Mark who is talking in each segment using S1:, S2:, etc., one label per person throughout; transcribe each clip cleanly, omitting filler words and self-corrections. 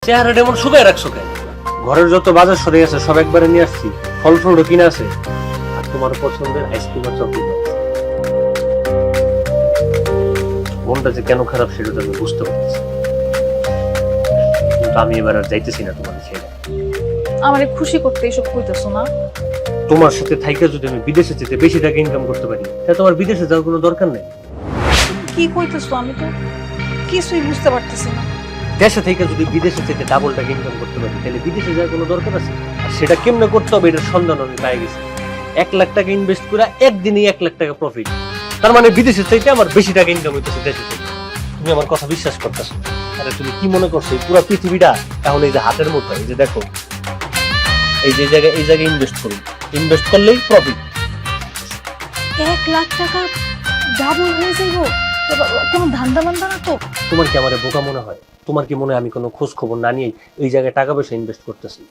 S1: চেহারাটা এমন শুকায় রাখছো কেন? ঘরের যত বাজার সরে আছে সব একবারে নিয়ে আসছি, ফল ফ্রুটও কিনে আছে, আর তোমার পছন্দের আইসক্রিম আর চকলেট আছে। মনটা যে কেন খারাপ সেটা তো আমি বুঝতে পারতেছি, কিন্তু আমি এবার আর যাইতেছি না তোমার ছেড়ে।
S2: আমারে খুশি করতে এসব কইতেছো না?
S1: তোমার সাথে থাইকা যদি আমি বিদেশে যেতে বেশি টাকা ইনকাম করতে পারি, তাহলে তোমার বিদেশে যাওয়ার কোনো দরকার নেই।
S2: কি কইতেছো? আমি তো কিছুই বুঝতে পারতেছি না।
S1: দেশে থেকে যদি বিদেশে যেতে ডাবল টাকা ইনকাম করতে পারি, তাহলে বিদেশে যাওয়ার কোনো দরকার আছে? আর সেটা কেমনে করতে হবে এটার সন্ধান আমি পাই গেছি। 1 লাখ টাকা ইনভেস্ট করে একদিনই 1 লাখ টাকা প্রফিট। তার মানে বিদেশে চাইতে আমার বেশি টাকা ইনকাম হইতেছে দেশে থেকে। তুমি আমার কথা বিশ্বাস করতেছো? আরে তুমি কি মনে করছো এই পুরো পৃথিবীটা এখন এই যে হাতের মতো? এই যে দেখো, এই যে এই জায়গায় ইনভেস্ট করুন, ইনভেস্ট করলেই প্রফিট।
S2: 1 লাখ টাকা ডাবল হয়ে যাইবো? কোনো ধান্দা বান্দা না তো?
S1: তোমার কি আমার বোকা মনে হয়? তোমার কি মনে হয় আমি কোনো খোঁজ খবর না নিয়ে এই জায়গায় টাকা পয়সা ইনভেস্ট করতেছি?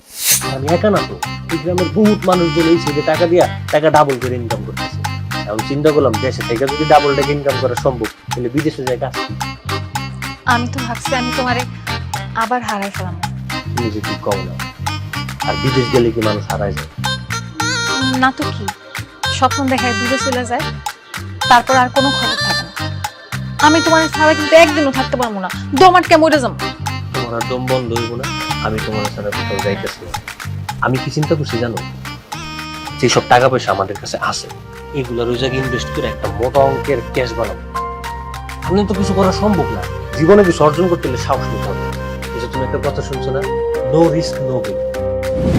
S1: আমি একা না তো, এই গ্রামের বহুত মানুষজন এই সাইডে টাকা দিয়া টাকা ডাবল করে ইনকাম করতেছে। এখন চিন্তা করলাম দেশে থেকে যদি ডাবল টাকা ইনকাম করা সম্ভব, তাহলে বিদেশে জায়গা আছে।
S2: আমি তো ভাবছি আমি তোমারে আবার হারাই ফেলাম।
S1: তুমি যদি কম না, আর বিদেশ গেলে কি মানুষ হারায় যায়?
S2: না তো কি, স্বপ্ন দেখায় দূরে চলে যায়, তারপর আর কোনো খবর থাকে না। আমি তোমার ছাড়া কিন্তু একদিনও থাকতে পারবো না, দম আটকে মরে যাবো।
S1: তোমার আর দম বন্ধ হইব না, আমি তোমার ছাড়া কোথাও যাইতেছি না। আমি কি চিন্তা করছি জানো? যেসব টাকা পয়সা আমাদের কাছে আছে, এগুলোর ওই জায়গায় ইনভেস্ট করে একটা মোটা অঙ্কের ক্যাশ বানাবো। আপনি তো কিছু করা সম্ভব না, জীবনে কিছু অর্জন করতে হলে সাহস নিতে হবে। এই যে তুমি একটা কথা শুনছো না, নো রিস্ক নো গেইন।